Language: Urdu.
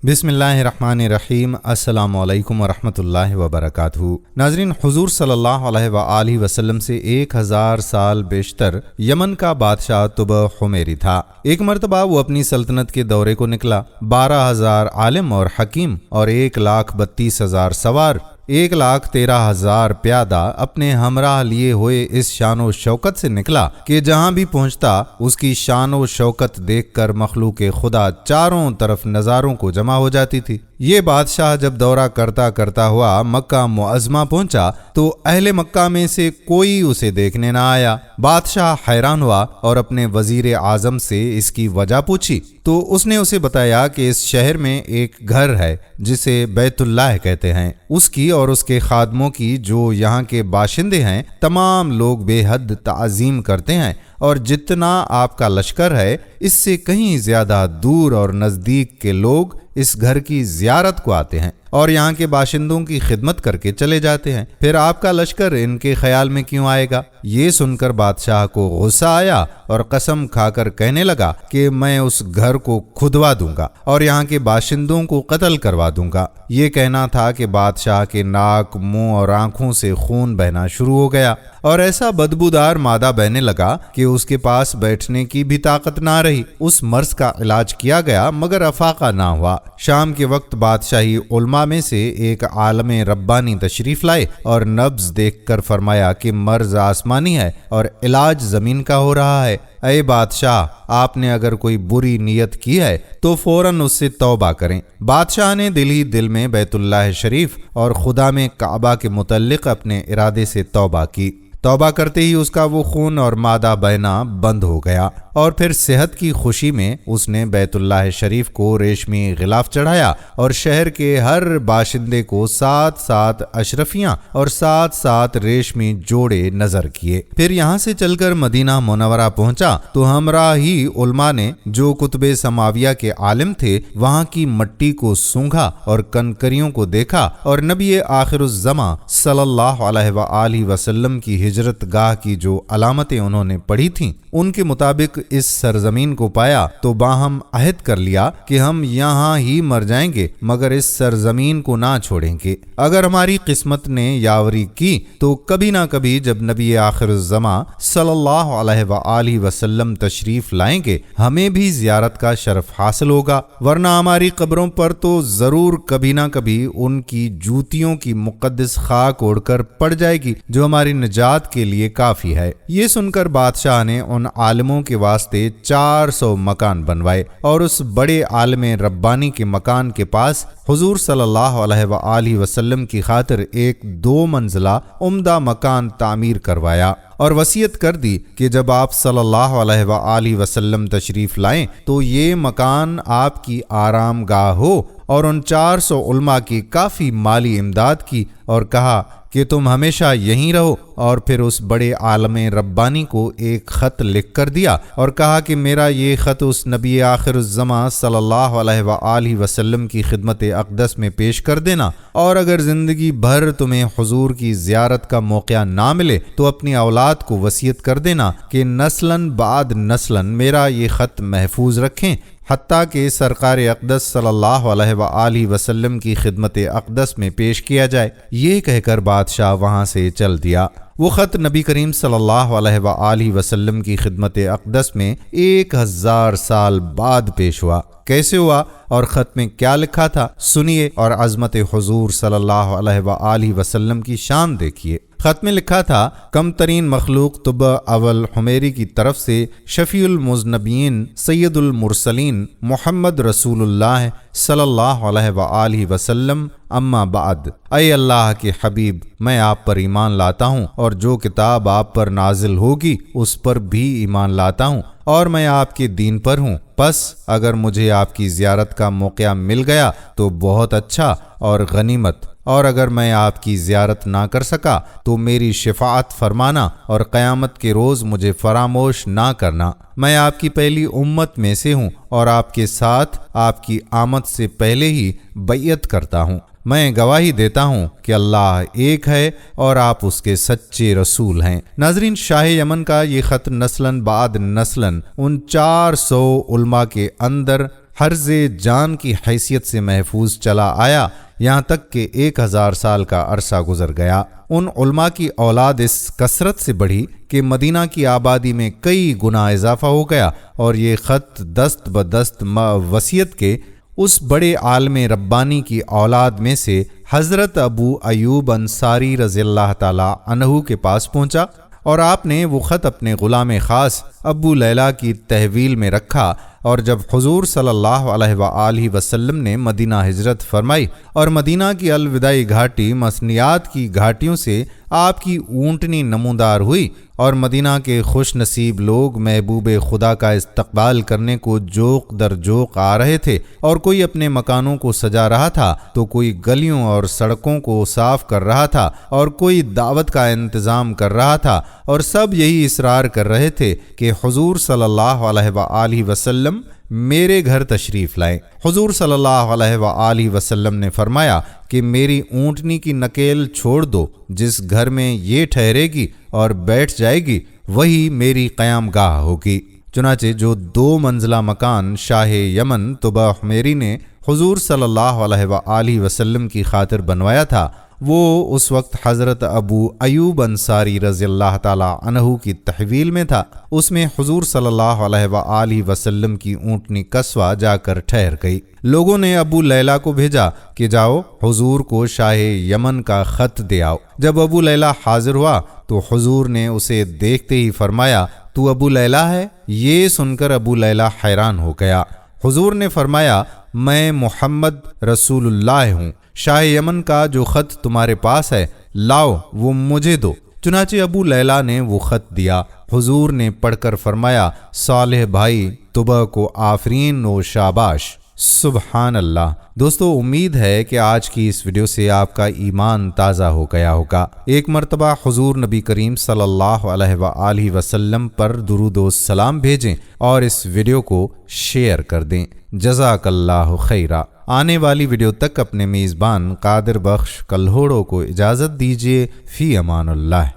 بسم اللہ الرحمن الرحیم۔ السلام علیکم ورحمۃ اللہ وبرکاتہ۔ ناظرین، حضور صلی اللہ علیہ وآلہ وسلم سے 1000 سال بیشتر یمن کا بادشاہ طبع حمیری تھا۔ ایک مرتبہ وہ اپنی سلطنت کے دورے کو نکلا۔ 12,000 عالم اور حکیم اور 1,32,000 سوار، 1,13,000 پیادہ اپنے ہمراہ لیے ہوئے اس شان و شوکت سے نکلا کہ جہاں بھی پہنچتا اس کی شان و شوکت دیکھ کر مخلوق خدا چاروں طرف نظاروں کو جمع ہو جاتی تھی۔ یہ بادشاہ جب دورہ کرتا ہوا مکہ معظمہ پہنچا تو اہل مکہ میں سے کوئی اسے دیکھنے نہ آیا۔ بادشاہ حیران ہوا اور اپنے وزیر اعظم سے اس کی وجہ پوچھی تو اس نے اسے بتایا کہ اس شہر میں ایک گھر ہے جسے بیت اللہ کہتے ہیں، اس کی اور اس کے خادموں کی جو یہاں کے باشندے ہیں تمام لوگ بے حد تعظیم کرتے ہیں، اور جتنا آپ کا لشکر ہے اس سے کہیں زیادہ دور اور نزدیک کے لوگ اس گھر کی زیارت کو آتے ہیں اور یہاں کے باشندوں کی خدمت کر کے چلے جاتے ہیں، پھر آپ کا لشکر ان کے خیال میں کیوں آئے گا؟ یہ سن کر بادشاہ کو غصہ آیا اور قسم کھا کر کہنے لگا کہ میں اس گھر کو کھدوا دوں گا اور یہاں کے باشندوں کو قتل کروا دوں گا۔ یہ کہنا تھا کہ بادشاہ کے ناک، منہ اور آنکھوں سے خون بہنا شروع ہو گیا اور ایسا بدبودار مادہ بہنے لگا کہ اس کے پاس بیٹھنے کی بھی طاقت نہ رہی۔ اس مرض کا علاج کیا گیا مگر افاقہ نہ ہوا۔ شام کے وقت بادشاہی علماء میں سے ایک عالم ربانی تشریف لائے اور نبض دیکھ کر فرمایا کہ مرض آسمانی ہے اور علاج زمین کا ہو رہا ہے۔ اے بادشاہ، آپ نے اگر کوئی بری نیت کی ہے تو فوراً اس سے توبہ کریں۔ بادشاہ نے دل ہی دل میں بیت اللہ شریف اور خدا میں کعبہ کے متعلق اپنے ارادے سے توبہ کی۔ توبہ کرتے ہی اس کا وہ خون اور مادہ بہنا بند ہو گیا اور پھر صحت کی خوشی میں اس نے بیت اللہ شریف کو ریشمی غلاف چڑھایا اور شہر کے ہر باشندے کو 7 اشرفیاں اور 7 ریشمی جوڑے نظر کیے۔ پھر یہاں سے چل کر مدینہ منورہ پہنچا تو ہمراہ ہی علماء نے جو کتب سماویہ کے عالم تھے وہاں کی مٹی کو سونگھا اور کنکریوں کو دیکھا اور نبی آخر الزماں صلی اللہ علیہ وآلہ وسلم کی ہجرت گاہ کی جو علامتیں انہوں نے پڑھی تھیں ان کے مطابق اس سرزمین کو پایا تو باہم عہد کر لیا کہ ہم یہاں ہی مر جائیں گے مگر اس سرزمین کو نہ چھوڑیں گے۔ اگر ہماری قسمت نے یاوری کی تو کبھی نہ کبھی جب نبی آخر الزماں صلی اللہ علیہ وآلہ وسلم تشریف لائیں گے ہمیں بھی زیارت کا شرف حاصل ہوگا، ورنہ ہماری قبروں پر تو ضرور کبھی نہ کبھی ان کی جوتیوں کی مقدس خاک اڑ کر پڑ جائے گی جو ہماری نجات کے لیے کافی ہے۔ یہ سن کر بادشاہ نے ان عالموں کے واسطے 400 مکان بنوائے اور اس بڑے عالم ربانی کے مکان کے پاس حضور صلی اللہ علیہ وآلہ وسلم کی خاطر ایک 2 منزلہ عمدہ مکان تعمیر کروایا اور وصیت کر دی کہ جب آپ صلی اللہ علیہ وآلہ وسلم تشریف لائیں تو یہ مکان آپ کی آرام گاہ ہو، اور ان 400 علماء کی کافی مالی امداد کی اور کہا کہ تم ہمیشہ یہیں رہو، اور پھر اس بڑے عالم ربانی کو ایک خط لکھ کر دیا اور کہا کہ میرا یہ خط اس نبی آخر الزماں صلی اللہ علیہ وآلہ وسلم کی خدمت اقدس میں پیش کر دینا، اور اگر زندگی بھر تمہیں حضور کی زیارت کا موقع نہ ملے تو اپنی اولاد کو وصیت کر دینا کہ نسلاً بعد نسلاً میرا یہ خط محفوظ رکھیں حتیٰ کہ سرکار اقدس صلی اللہ علیہ وآلہ وسلم کی خدمت اقدس میں پیش کیا جائے۔ یہ کہہ کر بادشاہ وہاں سے چل دیا۔ وہ خط نبی کریم صلی اللہ علیہ وآلہ وسلم کی خدمت اقدس میں 1000 سال بعد پیش ہوا۔ کیسے ہوا اور خط میں کیا لکھا تھا سنیے اور عظمت حضور صلی اللہ علیہ وآلہ وسلم کی شان دیکھیے۔ خط میں لکھا تھا، کم ترین مخلوق طبع اول حمیری کی طرف سے شفیع المذنبین سید المرسلین محمد رسول اللہ صلی اللہ علیہ وآلہ وسلم، اما بعد۔ اے اللہ کے حبیب، میں آپ پر ایمان لاتا ہوں اور جو کتاب آپ پر نازل ہوگی اس پر بھی ایمان لاتا ہوں، اور میں آپ کے دین پر ہوں۔ پس اگر مجھے آپ کی زیارت کا موقع مل گیا تو بہت اچھا اور غنیمت، اور اگر میں آپ کی زیارت نہ کر سکا تو میری شفاعت فرمانا اور قیامت کے روز مجھے فراموش نہ کرنا۔ میں آپ کی پہلی امت میں سے ہوں اور آپ کے ساتھ آپ کی آمد سے پہلے ہی بیعت کرتا ہوں۔ میں گواہی دیتا ہوں کہ اللہ ایک ہے اور آپ اس کے سچے رسول ہیں۔ ناظرین، شاہ یمن کا یہ خط نسلاً بعد نسلاً ان 400 علماء کے اندر حرز جان کی حیثیت سے محفوظ چلا آیا، یہاں تک کہ 1000 سال کا عرصہ گزر گیا۔ ان علماء کی اولاد اس کثرت سے بڑھی کہ مدینہ کی آبادی میں کئی گنا اضافہ ہو گیا، اور یہ خط دست بدست وصیت کے اس بڑے عالم ربانی کی اولاد میں سے حضرت ابو ایوب انصاری رضی اللہ تعالی عنہ کے پاس پہنچا، اور آپ نے وہ خط اپنے غلام خاص ابو لیلہ کی تحویل میں رکھا۔ اور جب حضور صلی اللہ علیہ وآلہ وسلم نے مدینہ ہجرت فرمائی اور مدینہ کی الوداعی گھاٹی مسنیات کی گھاٹیوں سے آپ کی اونٹنی نمودار ہوئی، اور مدینہ کے خوش نصیب لوگ محبوب خدا کا استقبال کرنے کو جوق در جوق آ رہے تھے، اور کوئی اپنے مکانوں کو سجا رہا تھا تو کوئی گلیوں اور سڑکوں کو صاف کر رہا تھا، اور کوئی دعوت کا انتظام کر رہا تھا، اور سب یہی اصرار کر رہے تھے کہ حضور صلی اللہ علیہ وآلہ وسلم میرے گھر تشریف لائیں۔ حضور صلی اللہ علیہ وآلہ وسلم نے فرمایا کہ میری اونٹنی کی نکیل چھوڑ دو، جس گھر میں یہ ٹھہرے گی اور بیٹھ جائے گی وہی میری قیام گاہ ہوگی۔ چنانچہ جو 2 منزلہ مکان شاہ یمن طبع حمیری نے حضور صلی اللہ علیہ وآلہ وسلم کی خاطر بنوایا تھا، وہ اس وقت حضرت ابو ایوب انصاری رضی اللہ تعالی عنہ کی تحویل میں تھا۔ اس میں حضور صلی اللہ علیہ وآلہ وسلم کی اونٹنی قصوہ جا کر ٹھہر گئی۔ لوگوں نے ابو لیلہ کو بھیجا کہ جاؤ حضور کو شاہ یمن کا خط دے آؤ۔ جب ابو لیلہ حاضر ہوا تو حضور نے اسے دیکھتے ہی فرمایا، تو ابو لیلہ ہے؟ یہ سن کر ابو لیلہ حیران ہو گیا۔ حضور نے فرمایا، میں محمد رسول اللہ ہوں، شاہ یمن کا جو خط تمہارے پاس ہے لاؤ وہ مجھے دو۔ چنانچہ ابو لیلہ نے وہ خط دیا۔ حضور نے پڑھ کر فرمایا، صالح بھائی طبع کو آفرین و شاباش۔ سبحان اللہ۔ دوستو، امید ہے کہ آج کی اس ویڈیو سے آپ کا ایمان تازہ ہو گیا ہوگا۔ ایک مرتبہ حضور نبی کریم صلی اللہ علیہ وآلہ وسلم پر درود و سلام بھیجیں اور اس ویڈیو کو شیئر کر دیں۔ جزاک اللہ خیرہ۔ آنے والی ویڈیو تک اپنے میزبان قادر بخش کلہوڑو کو اجازت دیجیے۔ فی امان اللہ۔